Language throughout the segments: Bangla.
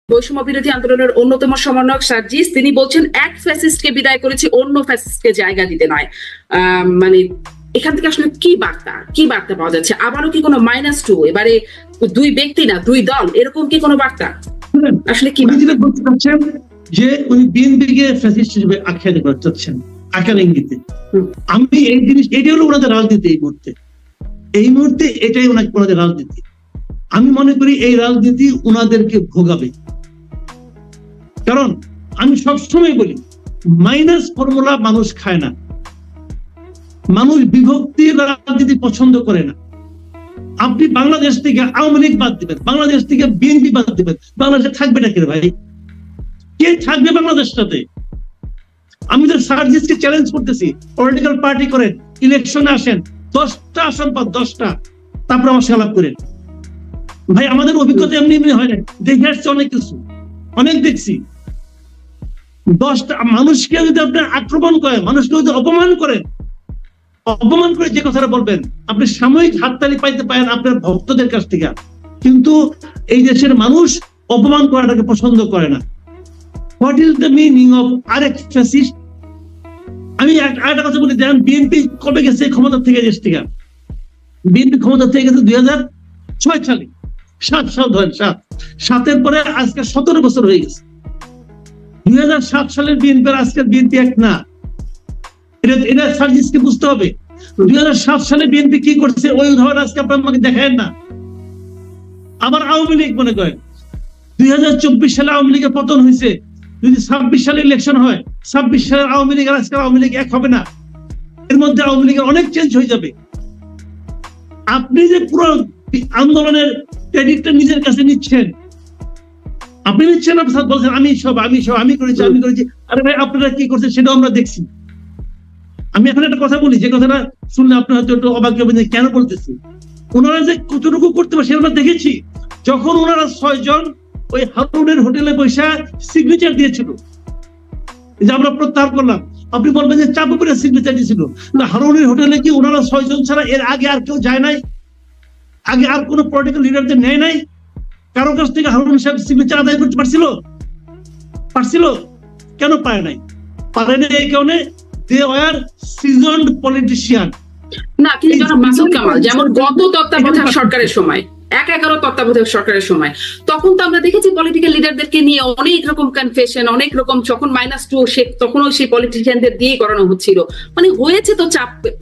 বৈষম্য বিরোধী আন্দোলনের অন্যতম সমন্বয়ক সার্জিস তিনি বলছেন এক ফ্যাসিস্টকে বিদায় করেছি, অন্য ফ্যাসিস্টকে জায়গা দিতে নয়। মানে এখান থেকে আসলে কি বার্তা পাওয়া যাচ্ছে? আবারও কি কোনো -2, এবারে দুই ব্যক্তি না দুই দল, এরকম কি কোনো বার্তা আসলে কি বলতে চাচ্ছেন? যে উনি বিএনপিকে ফ্যাসিস্ট হিসেবে আখ্যায়িত করতে চাচ্ছেন আকার ইঙ্গিতে। আমি এই জিনিস, এটাই হলো ওনাদের রাজনীতি এই মুহূর্তে এটাই ওনাদের রাজনীতি। আমি মনে করি এই রাজনীতি ওনাদেরকে ভোগাবে। কারণ আমি সবসময় বলি মাইনাস ফর্মুলা মানুষ খায় না, মানুষ বিভক্তির রাজনীতি পছন্দ করে না। আপনি বাংলাদেশ থেকে আওয়ামী লীগ বাদ দিবেন, বাংলাদেশ থেকে বিএনপি বাদ দিবেন, বাংলাদেশে থাকবে না কে ভাই? কে থাকবে বাংলাদেশটাতে? আমি তো সার্জিসকে চ্যালেঞ্জ করতেছি, পলিটিক্যাল পার্টি করেন, ইলেকশনে আসেন, 10টা আসন পর 10টা, তারপর আমার সালাপ করেন। ভাই আমাদের অভিজ্ঞতা এমনি হয় না, দেখে আসছে অনেক কিছু, অনেক দেখছি। 10টা মানুষকে যদি আপনি আক্রমণ করেন, মানুষকে যদি অপমান করে যে কথাটা বলবেন, আপনি সাময়িক হাততালি পাইতে পারেন আপনার ভক্তদের কাছ থেকে, কিন্তু এই দেশের মানুষ অপমান করাটাকে পছন্দ করে না। What is the meaning of আরেক ফ্যাসিস্ট? আমি একটা কথা বলি, দেখেন বিএনপি কবে গেছে ক্ষমতা থেকে দেশ থেকে? বিএনপি ক্ষমতা থেকে গেছে 2006 সালে, 7 সাল ধরেন, 7-এর পরে আজকে 17 বছর হয়ে গেছে। 2007 সালের বিএনপি আর আজকের বিএনপি এক না, এটা সার্জিসকে বুঝতে হবে। 2007 সালে বিএনপি কি করছে ওই উদাহরণ আজকে আপনার আমাকে দেখায় না। আবার আওয়ামী লীগ মনে করেন 2024 সালে আওয়ামী লীগের পতন হয়েছে, যদি 26 সালে ইলেকশন হয়, 26 সালের আওয়ামী লীগ আর আজকের আওয়ামী লীগ এক হবে না, এর মধ্যে আওয়ামী লীগের অনেক চেঞ্জ হয়ে যাবে। আপনি যে পুরো আন্দোলনের ক্রেডিটটা নিজের কাছে নিচ্ছেন, আপনি নিচ্ছেন, বলছেন আমি করেছি। আরে ভাই আপনারা কি করছেন সেটাও আমরা দেখছি। আমি এখন একটা কথা বলি, যে কথাটা শুনলে আপনার হয়তো একটু অবাক হবেন যে কেন বলতেছি। ওনারা যে কতটুকু করতে পারে সেটা আমরা দেখেছি। যখন ওনারা 6 জন ওই হারুনের হোটেলে বসে সিগনেচার দিয়েছিল, যে আমরা প্রত্যাহার করলাম, আপনি বলবেন যে চাপ উপরে সিগনেচার দিয়েছিল না? হারুনের হোটেলে কি ওনারা 6 জন ছাড়া এর আগে আর কেউ যায় নাই? আগে আর কোন পলিটিক্যাল লিডারদের নেয় নাই? কারো কাছ থেকে হারুন সাহেব সিগনেচার আদায় করতে পারছিল? কেন পারে নাই? পারে নাই এই কারণে they were seasoned politician। না, কিন্তু জনাব মাসুদ কামাল, যেমন গত তত্ত্বাবধায়ক সরকারের সময়, 11 তত্ত্বাবধায়ক সরকারের সময়, তখন তো আমরা দেখেছি পলিটিক্যাল লিডারদেরকে নিয়ে অনেক রকম কনফেশন, অনেক রকম, যখন -2 তখনও সেই পলিটিশিয়ানদের দিয়ে করানো হচ্ছিল। মানে হয়েছে তো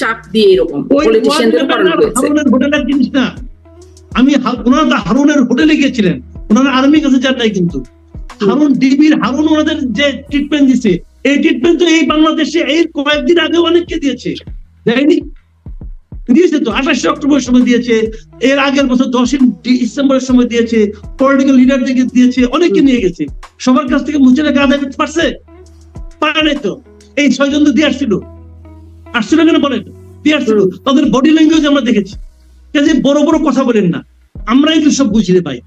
চাপ দিয়ে এরকম পলিটিশিয়ানদের করানো হয়েছে। হোটেলের জিনিস না, আমি ওনারা হারুনের হোটেলে গিয়েছিলেন, ওনারা আর্মির কাছে যান নাই, কিন্তু হারুন ডিবির হারুন ওনাদের যে ট্রিটমেন্ট দিচ্ছে, এই ট্রিটমেন্ট তো এই বাংলাদেশে এই কয়েকদিন আগে অনেককে দিয়েছে, দেয়নি? দিয়েছে তো, 28 অক্টোবরের সময় দিয়েছে, এর আগের বছর 10 ডিসেম্বরের সময় দিয়েছে, পলিটিক্যাল লিডারদেরকে দিয়েছে, অনেককে নিয়ে গেছে। সবার কাছ থেকে মুছে রেখে আদায় করতে পারে নাই তো। এই 6 জন তো দিয়ে আসছিল কেন বলেন? দিয়ে আসছিল, তাদের বডি ল্যাঙ্গুয়েজ আমরা দেখেছি। কাজে বড় বড় কথা বলেন না, আমরা এগুলো সব বুঝি রে ভাই,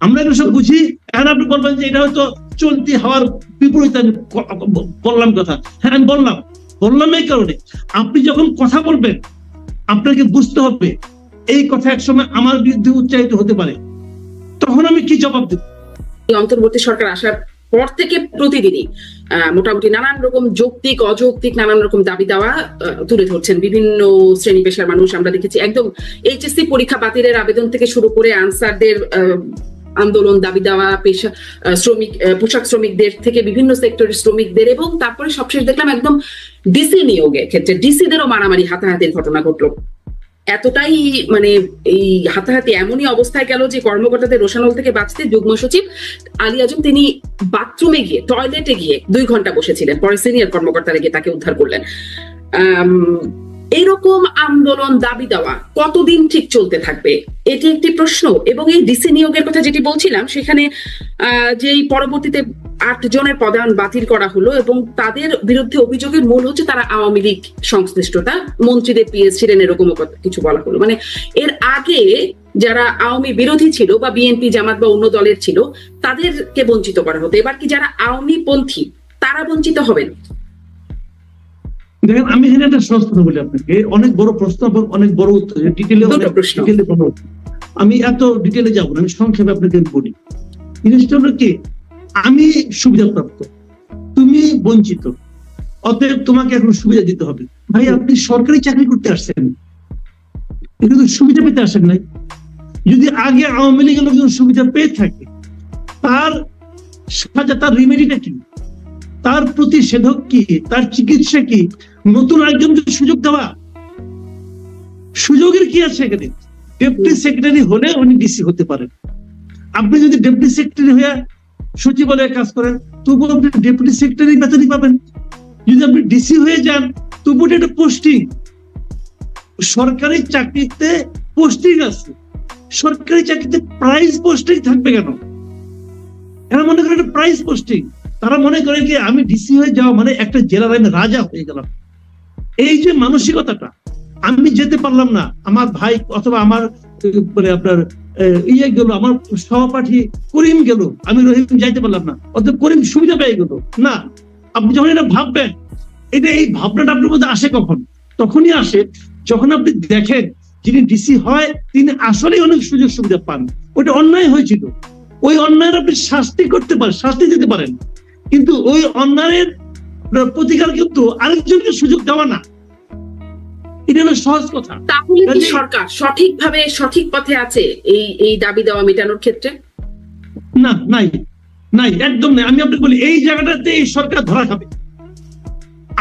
আমরা এগুলো সব বুঝি। এখন আপনি বলবেন যে এটা হয়তো চলতি হওয়ার বিপরীত আমি বললাম কথা। হ্যাঁ আমি বললাম এই কারণে, আপনি যখন কথা বলবেন আপনাকে বুঝতে হবে এই কথা একসময় আমার বিরুদ্ধে উচ্চারিত হতে পারে, তখন আমি কি জবাব দেব? অন্তর্বর্তী সরকার আসার পর থেকে প্রতিদিনই মোটামুটি নানান রকম যৌক্তিক অযৌক্তিক নানান রকম দাবি দেওয়া তুলে ধরছেন বিভিন্ন শ্রেণী পেশার মানুষ। আমরা দেখেছি একদম এইচএসসি পরীক্ষা বাতিলের আবেদন থেকে শুরু করে আনসারদের আন্দোলন, দাবি দেওয়া, পেশা শ্রমিক, পোশাক শ্রমিকদের থেকে বিভিন্ন সেক্টরের শ্রমিকদের, এবং তারপরে সবশেষ দেখলাম একদম ডিসি নিয়োগের ক্ষেত্রে ডিসিদেরও মারামারি, হাতাহাতির ঘটনা ঘটলো। এতটাই মানে এই হাতাহাতি এমনই অবস্থায় গেল যে কর্মকর্তাদের রোষানল থেকে বাঁচতে যুগ্ম সচিব আলী আজম তিনি বাথরুমে গিয়ে, টয়লেটে গিয়ে 2 ঘন্টা বসেছিলেন, পরে সিনিয়র কর্মকর্তারা গিয়ে তাকে উদ্ধার করলেন। এইরকম আন্দোলন, দাবি দেওয়া কতদিন ঠিক চলতে থাকবে, এটি একটি প্রশ্ন। এবং এই ডিসি নিয়োগের কথা যেটি বলছিলাম, সেখানে যেই পরবর্তীতে 8 জনের পদায়ন বাতিল করা হলো, এবং তাদের বিরুদ্ধে অভিযোগের মূল হচ্ছে তারা আওয়ামী লীগ সংশ্লিষ্টতা, মন্ত্রীদের পিএস ছিলেন, এরকম কিছু বলা হলো। মানে এর আগে যারা আওয়ামী বিরোধী ছিল বা বিএনপি জামাত বা অন্য দলের ছিল তাদেরকে বঞ্চিত করা হতো, এবার কি যারা আওয়ামী পন্থী তারা বঞ্চিত হবেন? দেখেন আমি এখানে একটা সহজ কথা বলি আপনাকে, অনেক বড় প্রশ্ন এবং অনেক বড় উত্তর, ডিটেইলে আমি এত ডিটেইলে যাবো না, আমি সংক্ষেপে আপনাকে বলি। জিনিসটা হলো কি, আমি সুবিধাপ্রাপ্ত, তুমি বঞ্চিত, অতএব তোমাকে এখন সুবিধা দিতে হবে। ভাই আপনি সরকারি চাকরি করতে আসছেন, কিন্তু সুবিধা পেতে আসেন নাই। যদি আগে আওয়ামী লীগের লোকজন সুবিধা পেয়ে থাকে, তার সাজা, তার রিমেডিটা কি, তার প্রতিষেধক কি, তার চিকিৎসা কি? নতুন একজনকে সুযোগ দেওয়া, সুযোগের কি আছে এখানে? ডেপুটি সেক্রেটারি হলে উনি ডিসি হতে পারেন। আপনি যদি ডেপুটি সেক্রেটারি হয়ে সচিবালয়ে কাজ করেন, তবুও আপনি ডেপুটি সেক্রেটারি বেতনই পাবেন। যদি আপনি ডিসি হয়ে যান, তবুও এটা পোস্টিং। সরকারি চাকরিতে পোস্টিং আছে, সরকারি চাকরিতে প্রাইজ পোস্টিং থাকবে কেন? এরা মনে করে প্রাইজ পোস্টিং। তারা মনে করে কি আমি ডিসি হয়ে যাওয়া মানে একটা জেলার আমি রাজা হয়ে গেলাম। এই যে মানসিকতাটা, আমি যেতে পারলাম না, আমার ভাই অথবা আমার মানে আপনার ইয়ে গেল, আমার সহপাঠী করিম গেল, আমি রহিম যাইতে পারলাম না, অথবা করিম সুবিধা পেয়ে গেল না। আপনি যখন এটা ভাববেন, এই ভাবনাটা আপনার মধ্যে আসে কখন? তখনই আসে যখন আপনি দেখেন যিনি ডিসি হয় তিনি আসলে অনেক সুযোগ সুবিধা পান। ওটা অন্যায় হয়েছিল, ওই অন্যায়ের আপনি শাস্তি করতে পারেন, শাস্তি দিতে পারেন, কিন্তু ওই অন্যায়ের প্রতিকার কিন্তু আরেকজনকে সুযোগ দেওয়া না। এটা হলো সহজ কথা। তাহলে কি সরকার সঠিকভাবে সঠিক পথে আছে এই দাবি দেওয়া মেটানোর ক্ষেত্রে? না, নাই নাই, একদম নাই। আমি আপনাকে বলি, এই জায়গাটাতে এই সরকার ধরা খাবে,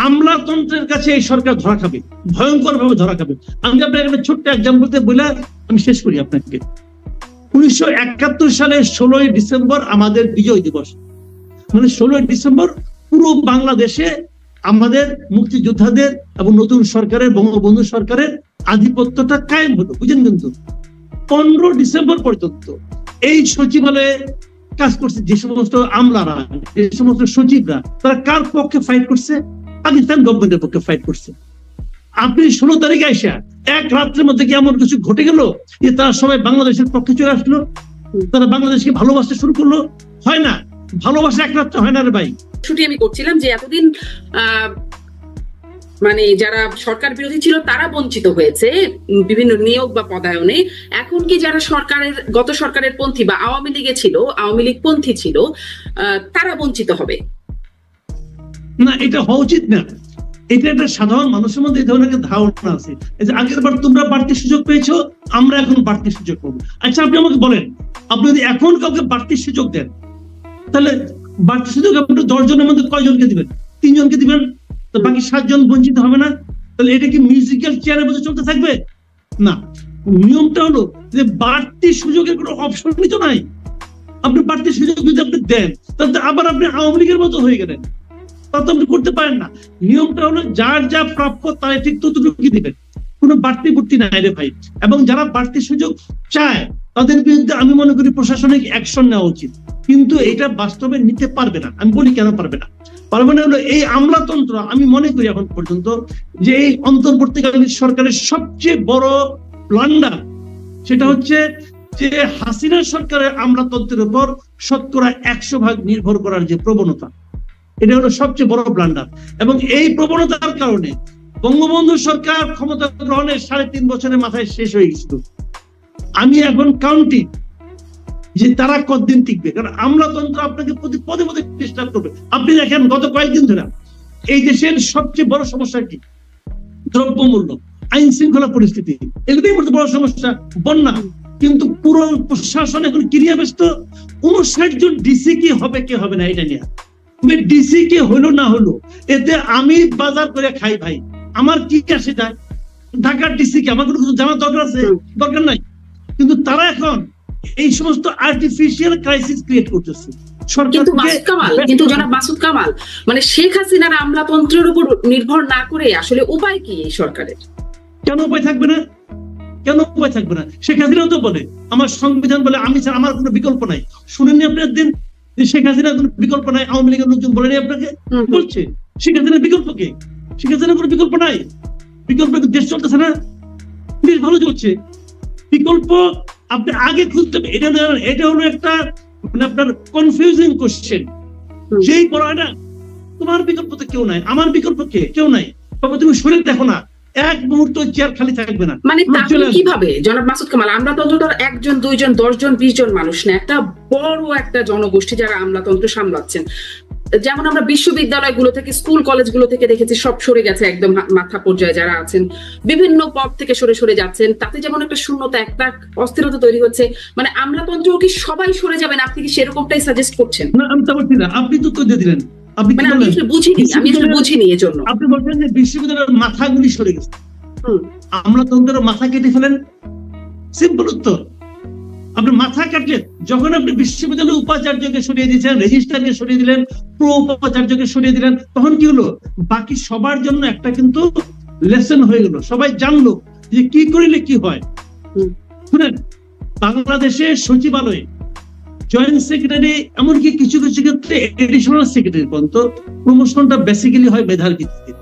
আমলাতন্ত্রের কাছে এই সরকার ধরা খাবে, ভয়ঙ্কর ভাবে ধরা খাবে। আমি আপনাকে একটা ছোট্ট এক্সাম্পল বলে আমি শেষ করি আপনাকে। 1971 সালের 16ই ডিসেম্বর আমাদের বিজয় দিবস, মানে 16ই ডিসেম্বর পুরো বাংলাদেশে আমাদের মুক্তিযোদ্ধাদের এবং নতুন সরকারের, বঙ্গবন্ধু সরকারের আধিপত্যটা কায়েম হলো, বুঝেন? কিন্তু 15 ডিসেম্বর পর্যন্ত এই সচিবালয়ে কাজ করছে যে সমস্ত আমলারা, যে সমস্ত সচিবরা, তারা কার পক্ষে ফাইট করছে? পাকিস্তান গভর্নমেন্টের পক্ষে ফাইট করছে। আপনি 16 তারিখে আইসা এক রাত্রের মধ্যে কি এমন কিছু ঘটে গেল যে তারা সবাই বাংলাদেশের পক্ষে চলে আসলো, তারা বাংলাদেশকে ভালোবাসতে শুরু করলো? হয় না, ভালোবাসা এক রাত্রে হয় না রে ভাই। ছুটি আমি করছিলাম যে এতদিন মানে যারা সরকার বিরোধী ছিল তারা বঞ্চিত হয়েছে বিভিন্ন নিয়োগ বা পদায়নে। এখন কি যারা গত সরকারের পন্থী বা আওয়ামী লীগে ছিল, আওয়ামী লীগ পন্থী ছিল, তারা বঞ্চিত হবে? না, এটা হওয়া উচিত না। এটা একটা সাধারণ মানুষের মধ্যে এই ধরনের ধারণা আছে যে আগের বার তোমরা বাড়তি সুযোগ পেয়েছো, আমরা এখন বাড়তি সুযোগ পাবো। আচ্ছা আপনি আমাকে বলেন, আপনি যদি এখন কাউকে বাড়তি সুযোগ দেন, তাহলে বাড়তি সুযোগ আপনি 10 জনের মধ্যে কয়জনকে দিবেন? 3 জনকে দিবেন, তো বাকি 7 জন বঞ্চিত হবে না? তাহলে এটা কি মিউজিক্যাল চেয়ারের মধ্যে চলতে থাকবে? না, নিয়মটা হলো যে বাড়তি সুযোগের কোনো অপশনই তো নাই। আপনি বাড়তি সুযোগ যদি আপনি দেন, তাহলে আবার আপনি আওয়ামী লীগের মতো হয়ে গেলেন, তা তো আপনি করতে পারেন না। নিয়মটা হলো যার যা প্রাপ্য তাই ঠিক ততটুকু দিবেন, কোনো বাড়তি বুড়তি নাই রে ভাই। এবং যারা বাড়তি সুযোগ চায় তাদের বিরুদ্ধে আমি মনে করি প্রশাসনিক অ্যাকশন নেওয়া উচিত, কিন্তু এটা বাস্তবে নিতে পারবে না। আমি বলি কেন পারবে না? পারবে না হলো এই আমলাতন্ত্র, আমি মনে করি এখন পর্যন্ত যে এই অন্তর্বর্তীকালীন সরকারের সবচেয়ে বড় ব্লান্ডার সেটা হচ্ছে যে হাসিনা সরকারের আমলাতন্ত্রের উপর 100% নির্ভর করার যে প্রবণতা, এটা হলো সবচেয়ে বড় ব্লান্ডার। এবং এই প্রবণতার কারণে বঙ্গবন্ধু সরকার ক্ষমতা গ্রহণের 3.5 বছরের মাথায় শেষ হয়ে গেছিল। আমি এখন কাউন্টিং যে তারা কতদিন টিকবে, কারণ আমলাতন্ত্র আপনাকে পদে পদে ডিস্টার্ব করবে। আপনি দেখেন গত কয়েকদিন ধরে এই দেশের সবচেয়ে বড় সমস্যা কি? দ্রব্যমূল্য, আইন শৃঙ্খলা পরিস্থিতি, এগুলোই বড় সমস্যা, বন্যা। কিন্তু পুরো প্রশাসন এখন ক্রিয়া ব্যস্ত 59 জন ডিসি কি হবে কে হবে না এটা নিয়ে। ডিসি কে হলো না হলো এতে আমি বাজার করে খাই ভাই, আমার কি আসে যায়? ঢাকার ডিসি কে আমার কোনো কিছু জানার দরকার আছে? দরকার নাই। কিন্তু তারা এখন এই সমস্ত আর্টিফিশিয়াল ক্রাইসিস ক্রিয়েট করতেছে। কিন্তু জনাব মাসুদ কামাল, মানে শেখ হাসিনার আমলাতন্ত্রের উপর নির্ভর না করে আসলে উপায় কি এই সরকারের? কেন উপায় থাকবে না? কেন উপায় থাকবে না? শেখ হাসিনাও তো বলে আমার সংবিধান বলে আমি ছাড়া আমার কোনো বিকল্প নাই। শুনেননি আপনি একদিন যে শেখ হাসিনার কোনো বিকল্প নাই? আওয়ামী লীগের লোকজন বলেনি আপনাকে? বলছে শেখ হাসিনার বিকল্প কে? শেখ হাসিনার কোনো বিকল্প নাই। বিকল্প দেশ চলতেছে না, দেশ ভালো চলছে। বিকল্প আপনি আগে খুঁজতে হবে। এটা হলো একটা মানে আপনার কনফিউজিং কোশ্চেন। যেই পড়ায় না তোমার বিকল্প তো কেউ নাই, আমার বিকল্প কে? কেউ নাই। তবে তুমি শরীর দেখো না, এক মুহূর্ত চেয়ার খালি থাকবে না। মানে তাহলে কিভাবে জনাব মাসুদ কামাল, আমরা তো অন্তত 1 জন 2 জন 10 জন 20 জন মানুষ না, একটা বড় একটা জনগোষ্ঠী যারা আমলাতন্ত্র সামলাচ্ছেন। যেমন আমরা বিশ্ববিদ্যালয়গুলো থেকে, স্কুল কলেজগুলো থেকে দেখেছি সব সরে গেছে, একদম মাথা পর্যায়ে যারা আছেন বিভিন্ন পদ থেকে সরে সরে যাচ্ছেন, তাতে যেমন একটা শূন্যতা, একটা অস্থিরতা তৈরি হচ্ছে। মানে আমলাতন্ত্র কি সবাই সরে যাবেন, আপনি কি সেরকমটাই সাজেস্ট করছেন? না, আমি তা বলছি না, আপনি তো উত্তর দিয়ে দিলেন। আপনি মানে আমি আসলে বুঝিনি এই জন্য আপনি বলছেন যে বিশ্ববিদ্যালয়ের মাথাগুলি সরে গেছে, আমলাতন্ত্রের মাথা কেটে ফেলেন। সিম্পল উত্তর, আপনি মাথা কাটলেন। যখন আপনি বিশ্ববিদ্যালয়ের উপাচার্যকে সরিয়ে দিয়েছেন, রেজিস্ট্রারকে সরিয়ে দিলেন, প্রো উপাচার্যকে সরিয়ে দিলেন, তখন কি হলো? বাকি সবার জন্য একটা কিন্তু লেসন হয়ে গেল, সবাই জানলো যে কি করিলে কি হয়। শুনেন, বাংলাদেশে সচিবালয়ে জয়েন্ট সেক্রেটারি, এমনকি কিছু কিছু ক্ষেত্রে এডিশনাল সেক্রেটারি পর্যন্ত প্রমোশনটা বেসিক্যালি হয় মেধার ভিত্তিতে।